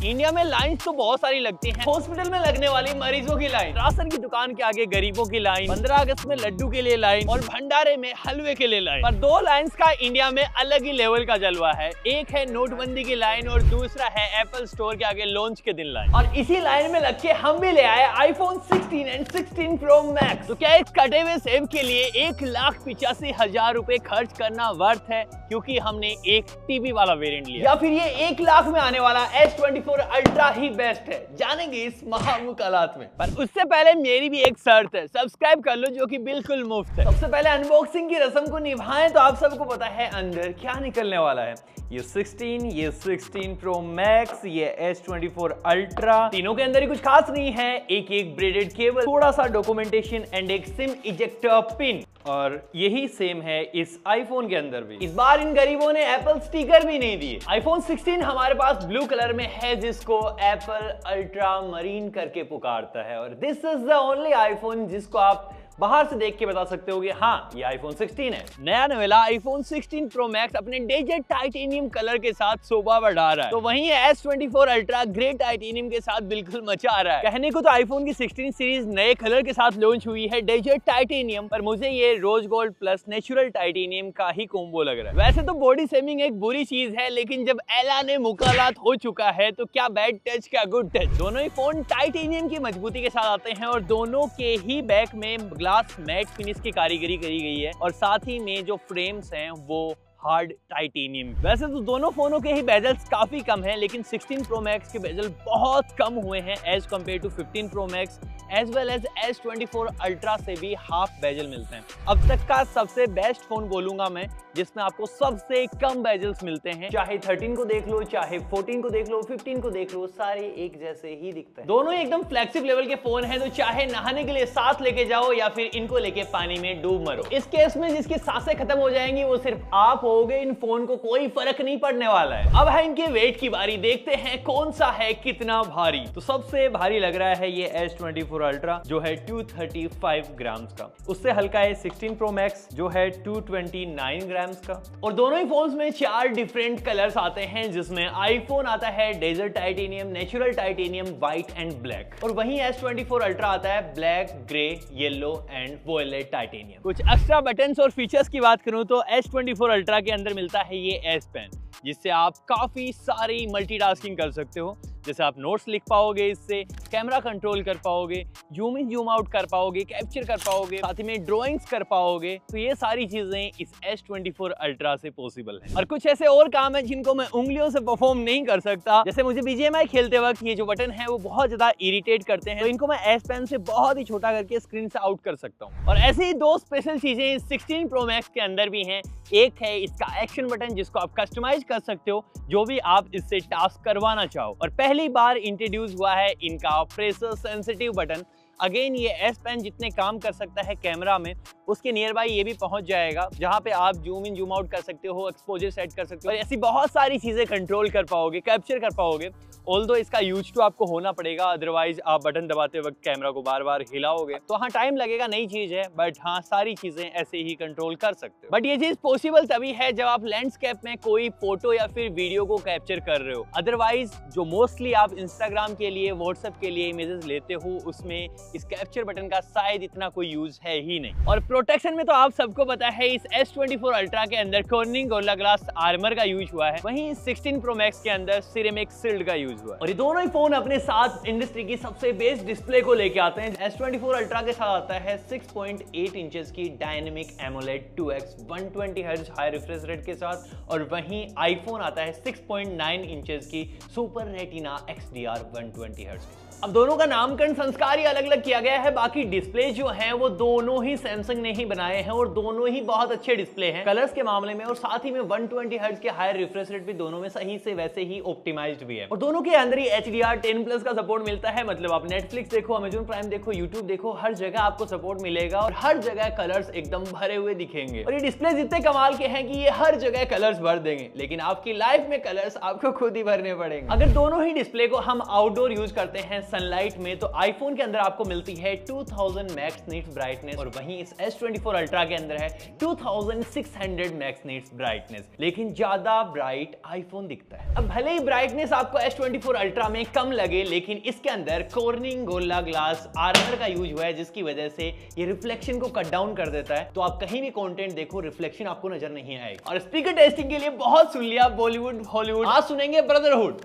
India में line तो बहुत सारी लगती हैं। हॉस्पिटल में लगने वाली मरीजों की लाइन, राशन की दुकान के आगे गरीबों की लाइन, 15 अगस्त में लड्डू के लिए लाइन और भंडारे में हलवे के लिए लाइन। पर दो लाइंस का इंडिया में अलग ही लेवल का जलवा है। एक है नोटबंदी की लाइन और दूसरा है एप्पल स्टोर के आगे लॉन्च के दिन लाइन। और इसी लाइन में लग के हम भी ले आए आईफोन 16 एंड 16 प्रो मैक्स। तो क्या इस कटे हुए सेब के लिए 1,85,000 रुपए खर्च करना वर्थ है क्योंकि हमने एक टीवी वाला वेरिएंट लिया, या फिर ये 1 लाख में आने वाला S24 अल्ट्रा ही बेस्ट है? जानेंगे इस महामुकालात में। पर उससे पहले मेरी भी एक शर्त है, सब्सक्राइब कर लो जो कि बिल्कुल मुफ्त है। सबसे पहले अनबॉक्सिंग की रस्म को निभाएं तो आप सबको पता है अंदर क्या निकलने वाला है। ये 16, ये 16 प्रो मैक्स, ये S24 अल्ट्रा, तीनों के अंदर ही कुछ खास नहीं है। एक ब्रेडेड केबल, थोड़ा सा डॉक्यूमेंटेशन एंड एक सिम इजेक्टर पिन। और यही सेम है इस आईफोन के अंदर भी। इस बार इन गरीबों ने एप्पल स्टिकर भी नहीं दिए। आईफोन 16 हमारे पास ब्लू कलर में है जिसको एप्पल अल्ट्रा मरीन करके पुकारता है। और this is the only iPhone जिसको आप बाहर से देख के बता सकते हो कि हाँ ये आईफोन 16 है। नया नवेला आईफोन 16 प्रो मैक्स अपने डेजर्ट टाइटेनियम कलर के साथ शोभा बढ़ा रहा है, तो वहीं S24 अल्ट्रा ग्रे टाइटेनियम के साथ बिल्कुल मचा रहा है। कहने को तो आईफोन की 16 सीरीज नए कलर के साथ लॉन्च हुई है डेजर्ट टाइटेनियम, पर मुझे ये rose gold plus natural titanium का ही कॉम्बो लग रहा है। वैसे तो बॉडी शेमिंग एक बुरी चीज है, लेकिन जब ऐलान मुकालात हो चुका है तो क्या बैड टच क्या गुड टच। दोनों ही फोन टाइटेनियम की मजबूती के साथ आते हैं और दोनों के ही बैक में ग्लास मैट फिनिश की कारीगरी करी गई है और साथ ही में जो फ्रेम्स हैं वो हार्ड टाइटेनियम। वैसे तो दोनों फोनों के ही बेजल्स काफी कम हैं, लेकिन 16 प्रो मैक्स के बेजल बहुत कम हुए हैं as compare to 15 pro max as well as S24 ultra से भी हाफ बेजल मिलते हैं। अब तक का सबसे बेस्ट फोन बोलूंगा मैं जिसमें आपको सबसे कम बेजल्स मिलते हैं। चाहे 13 को देख लो, चाहे 14 को देख लो, 15 को देख लो, सारे एक जैसे ही दिखते हैं। दोनों एकदम फ्लैगशिप लेवल के फोन हैं, तो चाहे नहाने के लिए साथ लेके जाओ या फिर इनको लेके पानी में डूब मरो। इस केस में जिसकी सांसें खत्म हो जाएंगी वो सिर्फ आप होगे, इन फोन को कोई फर्क नहीं पड़ने वाला है। अब है इनके वेट की बारी, देखते हैं कौन सा है कितना भारी। तो सबसे भारी लग रहा है ये S24 अल्ट्रा जो है 235 ग्राम्स का। उससे हल्का है 16 प्रो मैक्स जो है 229 ग्राम्स का। और दोनों ही फोन्स में 4 डिफरेंट कलर्स आते हैं, जिसमें आईफोन आता है desert titanium, natural titanium, white and black, और वहीं S24 अल्ट्रा आता है black, grey, yellow and violet titanium. कुछ एक्स्ट्रा बटन्स और फीचर्स की बात करूं तो S24 अल्ट्रा के अंदर मिलता है ये S पेन, जिससे आप काफी सारी मल्टीटास्किंग कर सकते हो। जैसे आप नोट्स लिख पाओगे, इससे कैमरा कंट्रोल कर पाओगे, जूम इन जूम आउट कर पाओगे, कैप्चर कर पाओगे, साथ ही में ड्राइंग्स कर पाओगे। तो ये सारी चीजें इस S24 अल्ट्रा से पॉसिबल है। और कुछ ऐसे और काम है जिनको मैं उंगलियों से परफॉर्म नहीं कर सकता। जैसे मुझे BGMI खेलते वक्त ये जो बटन है वो बहुत ज्यादा इरिटेट करते हैं, तो इनको मैं S पेन से बहुत ही छोटा करके स्क्रीन से आउट कर सकता हूँ। और ऐसे ही 2 स्पेशल चीजें इस 16 प्रो मैक्स के अंदर भी हैं। एक है इसका एक्शन बटन जिसको आप कस्टमाइज कर सकते हो जो भी आप इससे टास्क करवाना चाहो, और पहली बार इंट्रोड्यूस हुआ है इनका प्रेशर सेंसिटिव बटन। अगेन ये S पेन जितने काम कर सकता है कैमरा में, उसके नियर बाई ये भी पहुंच जाएगा, जहां पे आप जूम इन जूम आउट कर सकते हो, एक्सपोजर सेट कर सकते हो और ऐसी बहुत सारी चीजें कंट्रोल कर पाओगे, कैप्चर कर पाओगे। ऑल्दो इसका यूज टू आपको होना पड़ेगा, अदरवाइज आप बटन दबाते वक्त कैमरा को बार बार हिलाओगे तो हाँ टाइम लगेगा, नई चीज है, बट हाँ सारी चीजें ऐसे ही कंट्रोल कर सकते हो। बट ये चीज पॉसिबल तभी है जब आप लैंडस्केप में कोई फोटो या फिर वीडियो को कैप्चर कर रहे हो। अदरवाइज जो मोस्टली आप इंस्टाग्राम के लिए, व्हाट्सएप के लिए इमेजेस लेते हो, उसमें इस कैप्चर बटन का शायद इतना कोई यूज है ही नहीं। और प्रोटेक्शन में तो आप सबको पता है इस S24 अल्ट्रा के अंदर कॉर्निंग गोरिल्ला ग्लास आर्मर का यूज हुआ है, वहीं 16 प्रो मैक्स के अंदर सिरेमिक शील्ड का यूज हुआ है। और ये दोनों ही फोन अपने साथ इंडस्ट्री की सबसे बेस्ट डिस्प्ले को लेके आते हैं। S24 अल्ट्रा के साथ आता है 6.8 इंचेस की dynamic AMOLED 2x 120 hertz high refresh rate के साथ, और वहीं आईफोन आता है 6.9 इंचेस की सुपर रेटिना XDR 120 हर्ट्ज। अब दोनों का नामकरण संस्कार ही अलग अलग किया गया है, बाकी डिस्प्ले जो हैं वो दोनों ही सैमसंग ने ही बनाए हैं और दोनों ही बहुत अच्छे डिस्प्ले हैं कलर्स के मामले में, और साथ ही में 120 हर्ट्ज के हाई रिफ्रेश रेट भी दोनों में सही से वैसे ही ऑप्टिमाइज्ड भी है। और दोनों के अंदर ही HDR 10+ का सपोर्ट मिलता है, मतलब आप नेटफ्लिक्स देखो, अमेजॉन प्राइम देखो, यूट्यूब देखो, हर जगह आपको सपोर्ट मिलेगा और हर जगह कलर्स एकदम भरे हुए दिखेंगे। और ये डिस्प्ले इतने कमाल के हैं कि ये हर जगह कलर्स भर देंगे, लेकिन आपकी लाइफ में कलर्स आपको खुद ही भरने पड़ेंगे। अगर दोनों ही डिस्प्ले को हम आउटडोर यूज करते हैं सनलाइट में, तो आईफोन के अंदर आपको मिलती है 2000 मैक्स नीट्स ब्राइटनेस, और वहीं इस S24 अल्ट्रा के अंदर है 2600 मैक्स नीट्स ब्राइटनेस, लेकिन ज्यादा ब्राइट आईफोन दिखता है। अब भले ही ब्राइटनेस आपको S24 S24 Ultra में कम लगे, लेकिन इसके अंदर कॉर्निंग गोरिल्ला ग्लास आर्मर का यूज हुआ है, जिसकी वजह से ये रिफ्लेक्शन को कट डाउन कर देता है। तो आप कहीं भी कंटेंट देखो, रिफ्लेक्शन आपको नजर नहीं आएगा। और स्पीकर टेस्टिंग के लिए बहुत सुन लिया बॉलीवुड हॉलीवुड, आज सुनेंगे ब्रदरहुड।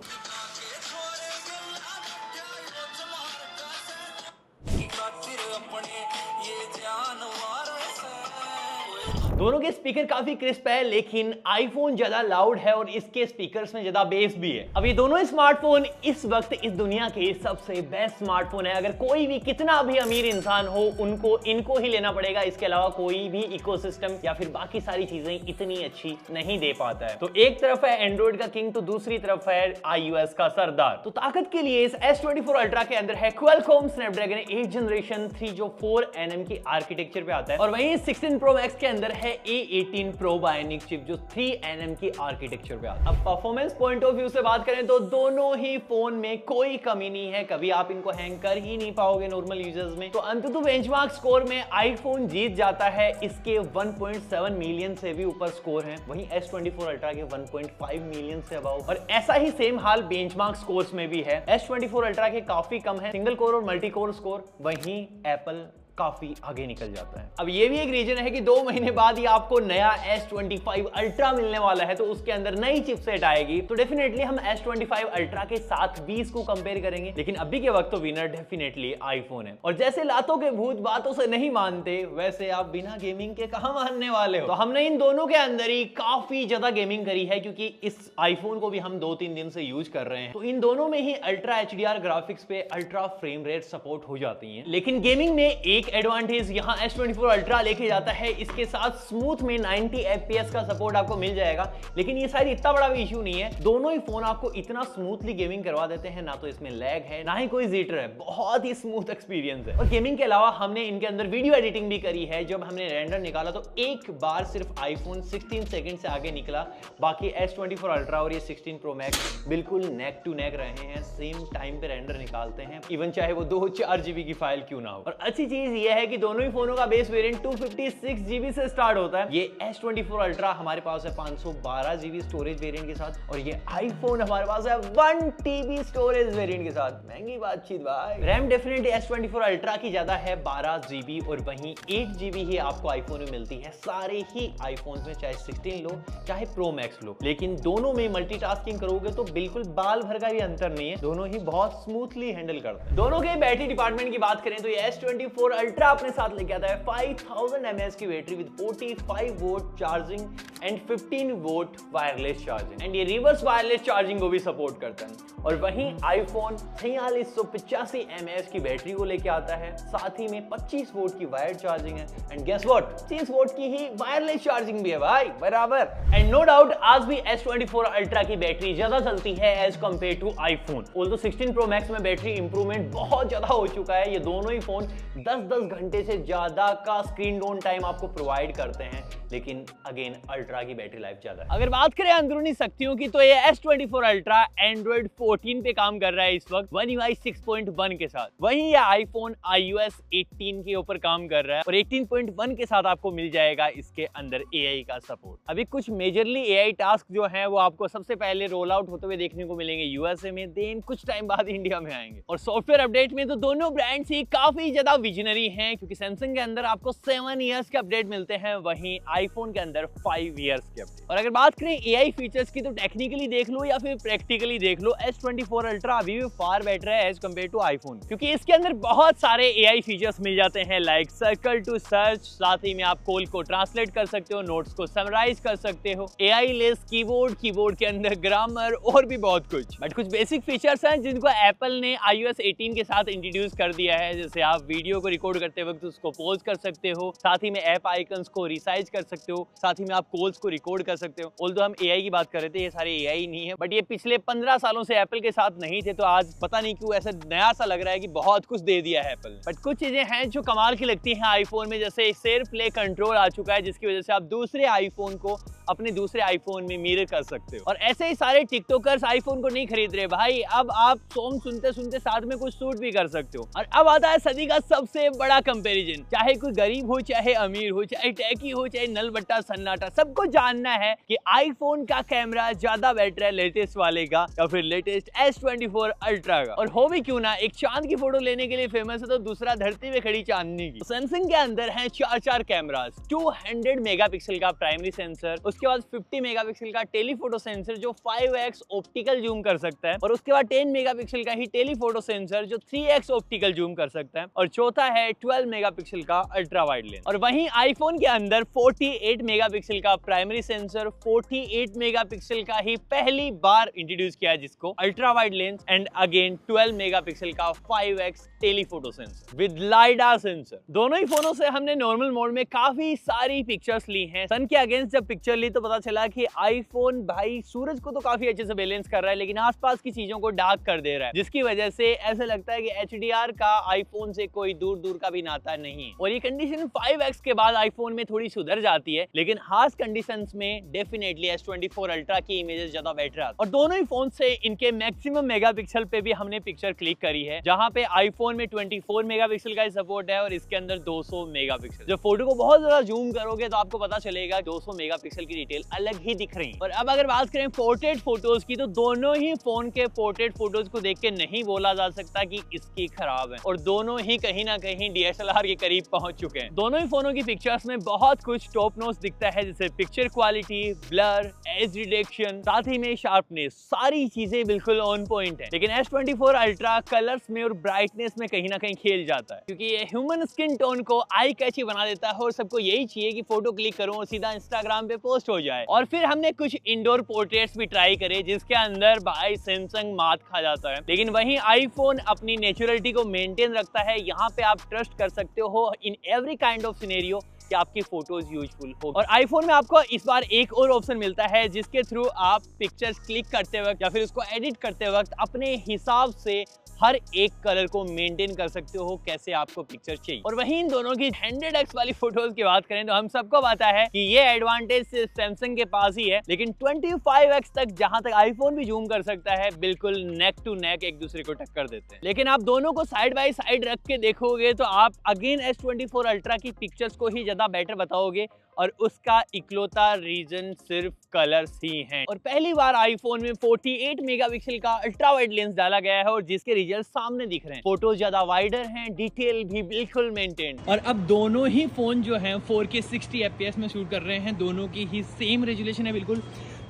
दोनों के स्पीकर काफी क्रिस्प है, लेकिन आईफोन ज्यादा लाउड है और इसके स्पीकर्स में ज्यादा बेस भी है। अब ये दोनों स्मार्टफोन इस वक्त इस दुनिया के सबसे बेस्ट स्मार्टफोन है। अगर कोई भी कितना भी अमीर इंसान हो, उनको इनको ही लेना पड़ेगा। इसके अलावा कोई भी इकोसिस्टम या फिर बाकी सारी चीजें इतनी अच्छी नहीं दे पाता है। तो एक तरफ है एंड्रॉइड का किंग, तो दूसरी तरफ है iOS का सरदार। तो ताकत के लिए इस S24 Ultra के अंदर है Qualcomm Snapdragon 8 जनरेशन 3 जो 4nm की आर्किटेक्चर पे आता है, और वहीं 16 Pro Max के अंदर है A18 Pro Bionic चिप जो 3nm की आर्किटेक्चर पे आता है। अब परफॉर्मेंस पॉइंट ऑफ व्यू से बात करें तो दोनों ही फोन में कोई कमी नहीं है, कभी आप इनको हैंग कर ही नहीं पाओगे नॉर्मल यूजर्स में। तो अंततः बेंचमार्क स्कोर में आईफोन जीत जाता है, इसके 1.7 मिलियन से भी ऊपर स्कोर है, वहीं S24 Ultra के 1.5 मिलियन से अबव। और ऐसा ही सेम हाल बेंचमार्क स्कोर्स में भी है, S24 Ultra के काफी कम है सिंगल कोर और मल्टी कोर स्कोर, वहीं एप्पल काफी आगे निकल जाता है। अब ये भी एक रीजन है कि 2 महीने बाद ही आपको नया S25 Ultra मिलने वाला है, तो उसके अंदर नई चिपसेट आएगी। तो डेफिनेटली हम S25 Ultra के साथ 20 को कंपेयर करेंगे, लेकिन अभी के वक्त तो विनर डेफिनेटली आईफोन है। और जैसे लातों के भूत बातों से नहीं मानते, वैसे आप बिना गेमिंग के कहां मानने वाले हो। तो हमने इन दोनों के अंदर ही काफी ज्यादा गेमिंग करी है, क्योंकि इस आईफोन को भी हम 2-3 दिन से यूज कर रहे हैं। तो इन दोनों में ही अल्ट्रा HDR ग्राफिक्स पे अल्ट्रा फ्रेम रेट सपोर्ट हो जाती है। लेकिन गेमिंग में एक एडवांटेज यहां S24 Ultra लेके जाता है, इसके साथ स्मूथ में 90 FPS का सपोर्ट आपको मिल जाएगा। लेकिन ये शायद इतना बड़ा भी इशू नहीं है, दोनों ही फोन आपको इतना स्मूथली गेमिंग करवा देते हैं, ना तो इसमें लैग है ना ही कोई जिटर है, बहुत ही स्मूथ एक्सपीरियंस है। और गेमिंग के अलावा हमने इनके अंदर वीडियो एडिटिंग भी करी है। जब हमने रेंडर निकाला तो एक बार सिर्फ आईफोन 16 सेकंड से आगे निकला, बाकी S24 Ultra और ये 16 Pro Max बिल्कुल नेक टू नेक रहे हैं, सेम टाइम पे रेंडर निकालते हैं, इवन चाहे वो 2-4 GB की फाइल क्यों ना हो। और अच्छी चीज ये है कि दोनों ही फोनों का बेस वेरिएंट 256 GB से स्टार्ट होता है। ये S24 Ultra हमारे पास है 512 GB स्टोरेज वेरिएंट के साथ, और ये आईफोन हमारे पास है 1 TB स्टोरेज वेरिएंट के साथ। महंगी बातचीत भाई। रैम डेफिनेटली S24 Ultra की ज्यादा है 12 GB, और वहीं 8 GB ही आपको आईफोन में मिलती है सारे ही आईफोन में, चाहे 16 लो चाहे Pro Max लो। लेकिन दोनों में मल्टीटास्किंग करोगे तो बिल्कुल बाल भर का भी अंतर नहीं है, दोनों ही बहुत स्मूथली हैंडल करते हैं। दोनों के बैटरी डिपार्टमेंट की बात करें तो ये S24 Ultra अपने साथ लेके आता है 5000 mAh की battery with 45 volt charging and 15 volt wireless charging, and ये रिवर्स वायरलेस चार्जिंग को भी सपोर्ट करता है। और वहीं आईफोन 4685 mAh की बैटरी को लेके आता है, साथ ही में 25 वोल्ट की वायर्ड चार्जिंग है, एंड गेस व्हाट, 30 वोल्ट की ही वायरलेस चार्जिंग भी है भाई, बराबर। एंड नो डाउट आज भी S24 Ultra की बैटरी ज्यादा चलती है as compare to iPhone. Although 16 Pro Max में बैटरी इंप्रूवमेंट बहुत ज्यादा हो चुका है, ये दोनों ही फोन 10-10 घंटे से ज्यादा का स्क्रीन ऑन टाइम आपको प्रोवाइड करते हैं, लेकिन अगेन अल्ट्रा की बैटरी लाइफ ज्यादा है। अगर बात करें अंदरूनी शक्तियों की, तो ये S24 Ultra एंड्रॉइड 14 पे काम कर रहा है इस वक्त One UI 6.1 के साथ। वहीं ये आईफोन iOS 18 के ऊपर काम कर रहा है, और 18.1 के साथ आपको मिल जाएगा इसके अंदर AI का सपोर्ट। अभी कुछ मेजरली AI टास्क जो है वो आपको सबसे पहले रोल आउट होते हुए देखने को मिलेंगे USA में, देन कुछ टाइम बाद इंडिया में आएंगे। और सॉफ्टवेयर अपडेट में तो दोनों ब्रांड्स ही काफी ज्यादा विजनरी हैं, क्योंकि सैमसंग के अंदर आपको 7 इयर्स के अपडेट मिलते हैं, वहीं आईफोन के अंदर 5 इयर्स के अपडेट। और अगर बात करें AI फीचर्स की, तो टेक्निकली देख लो या फिर प्रैक्टिकली देख लो, S24 Ultra अभी भी फार बेटर है एज कम्पेयर टू आईफोन, क्योंकि इसके अंदर बहुत सारे AI फीचर्स मिल जाते हैं, लाइक सर्कल टू सर्च, साथ ही में आप कॉल को ट्रांसलेट कर सकते हो, नोट्स को समराइज कर सकते हो, AI लेस कीबोर्ड, कीबोर्ड के अंदर ग्रामर, और भी बहुत कुछ। बट कुछ बेसिक फीचर्स हैं जिनको एप्पल ने iOS 18 के साथ इंट्रोड्यूस कर दिया है, जैसे आप वीडियो को रिकॉर्ड करते वक्त उसको पॉज कर सकते हो, साथ ही में ऐप आइकन्स को रिसाइज कर सकते हो, साथ ही में आप कॉल्स को रिकॉर्ड कर सकते हो। ऑल्दो हम AI की बात कर रहे थे, ये सारे AI नहीं है, बट ये पिछले 15 सालों से एप्पल के साथ नहीं थे, तो आज पता नहीं क्यों ऐसा नया सा लग रहा है कि बहुत कुछ दे दिया है एप्पल। बट कुछ चीजें हैं जो कमाल की लगती हैं आईफोन में, जैसे शेयर प्ले कंट्रोल आ चुका है, जिसकी वजह से आप दूसरे आईफोन को अपने दूसरे आईफोन में मिरर कर सकते हो। और ऐसे ही सारे टिकटॉकर्स आईफोन को नहीं खरीद रहे भाई, अब आप सॉन्ग सुनते सुनते साथ में कुछ शूट भी कर सकते हो। और अब आता है सदी का सबसे बड़ा कंपैरिजन, चाहे कोई गरीब हो, चाहे अमीर हो, चाहे टेकी हो, चाहे नलबट्टा सन्नाटा, सबको जानना है कि आईफोन का कैमरा ज्यादा बेटर है लेटेस्ट वाले का या फिर लेटेस्ट S24 अल्ट्रा का। और हो भी क्यों ना, एक चांद की फोटो लेने के लिए फेमस है तो दूसरा धरती में खड़ी चांदनी की। सैमसंग के अंदर है चार कैमरास, 200 मेगापिक्सल का प्राइमरी सेंसर, उसके बाद 50 मेगापिक्सल का टेलीफोटो सेंसर जो 5x ऑप्टिकल जूम कर सकता है, और उसके बाद 10 मेगापिक्सल का ही टेलीफोटो सेंसर जो 3x ऑप्टिकल जूम कर सकता है, और चौथा है 12 मेगापिक्सल का अल्ट्रा वाइड लेंस। और वहीं आईफोन के अंदर 48 मेगापिक्सल का प्राइमरी सेंसर, 48 मेगापिक्सल का ही पहली बार इंट्रोड्यूस किया है जिसको ultra wide lens, and again 12 megapixel का 5x telephoto sensor with lidar sensor. दोनों ही फोनों से हमने नॉर्मल मोड में काफी सारी पिक्चर्स ली हैं। सन के अगेंस्ट जब पिक्चर ली तो पता चला कि आईफोन भाई सूरज को तो काफी अच्छे से बैलेंस कर रहा है, लेकिन आसपास की चीजों को डार्क कर दे रहा है, जिसकी वजह से ऐसा लगता है कि HDR का आईफोन से कोई दूर दूर का भी नाता नहीं। और ये कंडीशन 5x के बाद आईफोन में थोड़ी सुधर जाती है, लेकिन हार्श कंडीशंस में डेफिनेटली S24 अल्ट्रा की इमेजेस ज्यादा बेटर आती है। और दोनों ही फोन से इनके मैक्सिमम मेगापिक्सल पे भी हमने पिक्चर क्लिक करी है, जहां पे आईफोन में 24 मेगापिक्सल का सपोर्ट है और इसके अंदर 200 मेगापिक्सल। जब फोटो को बहुत ज्यादा जूम करोगे तो आपको पता चलेगा 200 मेगापिक्सल की डिटेल अलग ही दिख रही है। और अब अगर बात करें पोर्ट्रेट फोटोज की, तो दोनों ही फोन के पोर्ट्रेट फोटोज को देख के नहीं बोला जा सकता कि इसकी खराब है, और दोनों ही कहीं ना कहीं DSLR के करीब पहुंच चुके हैं। दोनों ही फोनों की पिक्चर्स में बहुत कुछ टॉप नॉच दिखता है, जैसे picture quality, blur, edge reduction, साथ ही में शार्पनेस, सारी चीजें बिल्कुल ऑन पॉइंट है। लेकिन S24 अल्ट्रा कलर्स में और ब्राइटनेस में कहीं ना कहीं खेल जाता है, क्योंकि ये ह्यूमन स्किन टोन को आई कैची बना देता है और सबको यही चाहिए कि फोटो क्लिक करो और सीधा इंस्टाग्राम पे पोस्ट हो जाए। और फिर हमने कुछ इंडोर पोर्ट्रेट्स भी ट्राई करे, जिसके अंदर भाई सैमसंग मात खा जाता है, लेकिन वहीं आईफोन अपनी नेचुरलिटी को मेंटेन रखता है। यहाँ पे आप ट्रस्ट कर सकते हो in every kind of scenario कि आपकी फोटोज यूजफुल हो। और आईफोन में आपको इस बार एक और ऑप्शन मिलता है, जिसके थ्रू आप पिक्चर्स क्लिक करते वक्त या फिर उसको एडिट करते वक्त अपने हिसाब से हर एक कलर को मेंटेन कर सकते हो कैसे आपको पिक्चर चाहिए। और वहीं इन दोनों की 100x वाली फोटोज की बात करें तो हम सबको पता है कि ये एडवांटेज सिर्फ सैमसंग के पास ही है, लेकिन 25x तक जहां तक आईफोन भी जूम कर सकता है, बिल्कुल नेक टू नेक एक दूसरे को टक्कर देते हैं। लेकिन आप दोनों को साइड बाय साइड रख के देखोगे तो आप अगेन S24 अल्ट्रा की पिक्चर्स को ही ज्यादा बेटर बताओगे, और उसका इकलौता रीजन सिर्फ कलर्स ही हैं। और पहली बार आईफोन में 48 मेगापिक्सल का अल्ट्रा वाइड लेंस डाला गया है, और जिसके रिजल्ट सामने दिख रहे हैं। फोटो ज्यादा वाइडर हैं, डिटेल भी बिल्कुल मेंटेन। और अब दोनों ही फोन जो हैं 4K 60 FPS में शूट कर रहे हैं, दोनों की ही सेम रेजुलेशन है बिल्कुल।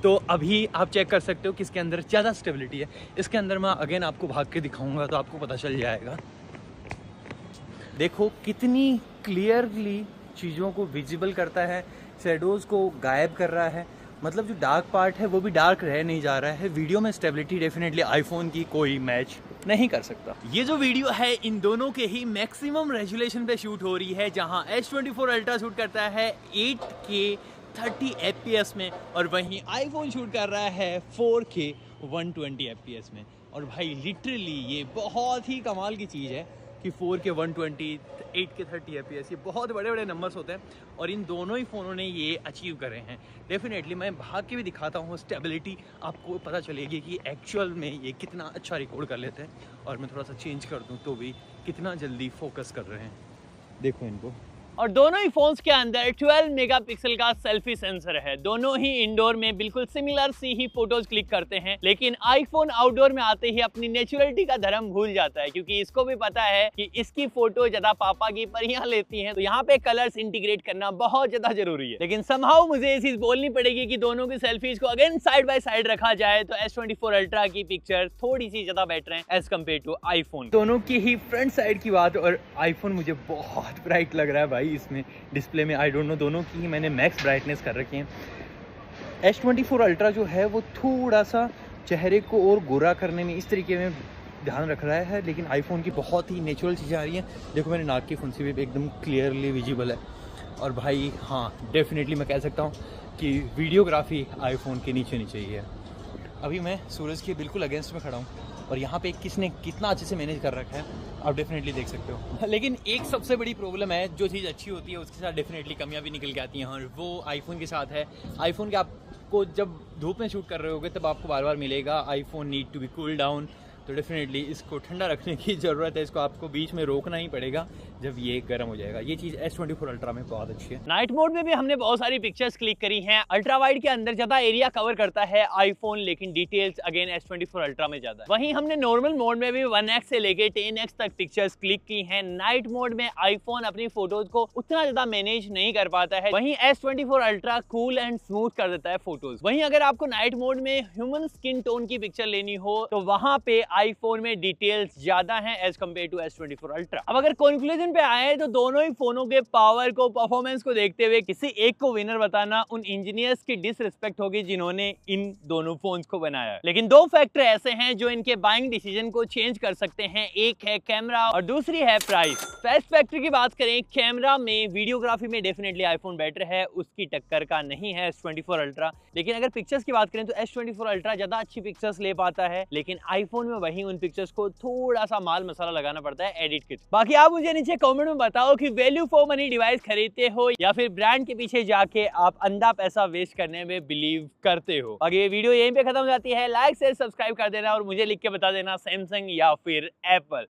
तो अभी आप चेक कर सकते हो कि इसके अंदर ज़्यादा स्टेबिलिटी है। इसके अंदर मैं अगेन आपको भाग के दिखाऊंगा तो आपको पता चल जाएगा। देखो कितनी क्लियरली चीज़ों को विजिबल करता है, शेडोज़ को गायब कर रहा है, मतलब जो डार्क पार्ट है वो भी डार्क रह नहीं जा रहा है। वीडियो में स्टेबिलिटी डेफिनेटली आईफोन की कोई मैच नहीं कर सकता। ये जो वीडियो है इन दोनों के ही मैक्सिमम रेजुलेशन पे शूट हो रही है, जहां S24 अल्ट्रा शूट करता है 8K 30 FPS में, और वहीं आईफोन शूट कर रहा है 4K 120 FPS में। और भाई लिटरली ये बहुत ही कमाल की चीज़ है कि 4K 120, 8K 30 FPS, ये बहुत बड़े बड़े नंबर्स होते हैं, और इन दोनों ही फ़ोनों ने ये अचीव करे हैं। डेफिनेटली मैं भाग के भी दिखाता हूँ, स्टेबिलिटी आपको पता चलेगी कि एक्चुअल में ये कितना अच्छा रिकॉर्ड कर लेते हैं। और मैं थोड़ा सा चेंज कर दूँ तो भी कितना जल्दी फोकस कर रहे हैं, देखो इनको। और दोनों ही फोन्स के अंदर 12 मेगापिक्सल का सेल्फी सेंसर है। दोनों ही इंडोर में बिल्कुल सिमिलर सी ही फोटोज क्लिक करते हैं, लेकिन आईफोन आउटडोर में आते ही अपनी नेचुरलिटी का धर्म भूल जाता है, क्योंकि इसको भी पता है कि इसकी फोटो ज्यादा पापा की परियां लेती हैं, तो यहाँ पे कलर्स इंटीग्रेट करना बहुत ज्यादा जरूरी है। लेकिन समहाउ मुझे ये चीज बोलनी पड़ेगी कि दोनों की सेल्फीज को अगेन साइड बाय साइड रखा जाए तो S24 अल्ट्रा की पिक्चर थोड़ी सी ज्यादा बेटर है एज कम्पेयर टू आईफोन। दोनों की ही फ्रंट साइड की बात, और आईफोन मुझे बहुत ब्राइट लग रहा है भाई इसमें डिस्प्ले में। आई डोंट नो, दोनों की ही मैंने मैक्स ब्राइटनेस कर रखी है। S24 अल्ट्रा जो है वो थोड़ा सा चेहरे को और गोरा करने में इस तरीके में ध्यान रख रहा है, लेकिन आईफोन की बहुत ही नेचुरल चीज़ें आ रही हैं। देखो मेरे नाक की फुंसी भी एकदम क्लियरली विजिबल है। और भाई हाँ, डेफिनेटली मैं कह सकता हूँ कि वीडियोग्राफी आईफोन के नीचे नीचे ही है। अभी मैं सूरज के बिल्कुल अगेंस्ट में खड़ा हूँ, और यहाँ पे किसने कितना अच्छे से मैनेज कर रखा है। आप डेफिनेटली देख सकते हो। लेकिन एक सबसे बड़ी प्रॉब्लम है, जो चीज़ अच्छी होती है उसके साथ डेफिनेटली कमियां भी निकल के आती हैं, और वो आईफोन के साथ है। आईफोन के आपको जब धूप में शूट कर रहे होगे तब आपको बार बार मिलेगा iPhone need to be cool down. तो डेफिनेटली इसको ठंडा रखने की ज़रूरत है, इसको आपको बीच में रोकना ही पड़ेगा जब ये गर्म हो जाएगा। ये चीज़ S24 अल्ट्रा में बहुत अच्छी है। नाइट मोड में भी हमने बहुत सारी पिक्चर्स क्लिक करी हैं। अल्ट्रा वाइड के अंदर ज्यादा एरिया कवर करता है आईफोन, लेकिन डिटेल्स अगेन S24 अल्ट्रा में ज्यादा। वहीं हमने नॉर्मल मोड में भी 1x से लेके 10x तक पिक्चर्स क्लिक की हैं। नाइट मोड में आईफोन अपनी फोटोज को उतना ज्यादा मैनेज नहीं कर पाता है, वहीं S24 ultra cool and smooth कर देता है फोटोज। वहीं अगर आपको नाइट मोड में ह्यूमन स्किन टोन की पिक्चर लेनी हो तो वहां पे आईफोन में डिटेल्स ज्यादा हैं as compare to S24 ultra. अब अगर कंक्लूजन पे आए तो दोनों ही फोनों के पावर को, परफॉर्मेंस को देखते हुए किसी एक को विनर बताना उन इंजीनियर्स की डिसरिस्पेक्ट होगी जिन्होंने इन दोनों फोन्स को बनाया। लेकिन दो फैक्टर ऐसे हैं जो इनके बाइंग डिसीजन को चेंज कर सकते हैं, एक है कैमरा और दूसरी है प्राइस। बेस्ट फैक्टर की बात करें, कैमरा में, वीडियोग्राफी में डेफिनेटली आईफोन बेटर है, उसकी टक्कर का नहीं है S24 अल्ट्रा। लेकिन अगर पिक्चर्स की बात करें तो S24 अल्ट्रा ज्यादा अच्छी पिक्चर्स ले पाता है, लेकिन आईफोन में वही उन पिक्चर्स को थोड़ा सा माल मसाला लगाना पड़ता है एडिट के। बाकी आप मुझे नीचे कमेंट में बताओ कि वैल्यू फॉर मनी डिवाइस खरीदते हो या फिर ब्रांड के पीछे जाके आप अंधा पैसा वेस्ट करने में बिलीव करते हो। बाकी ये वीडियो यहीं पे खत्म हो जाती है। लाइक शेयर सब्सक्राइब कर देना और मुझे लिख के बता देना सैमसंग या फिर एप्पल।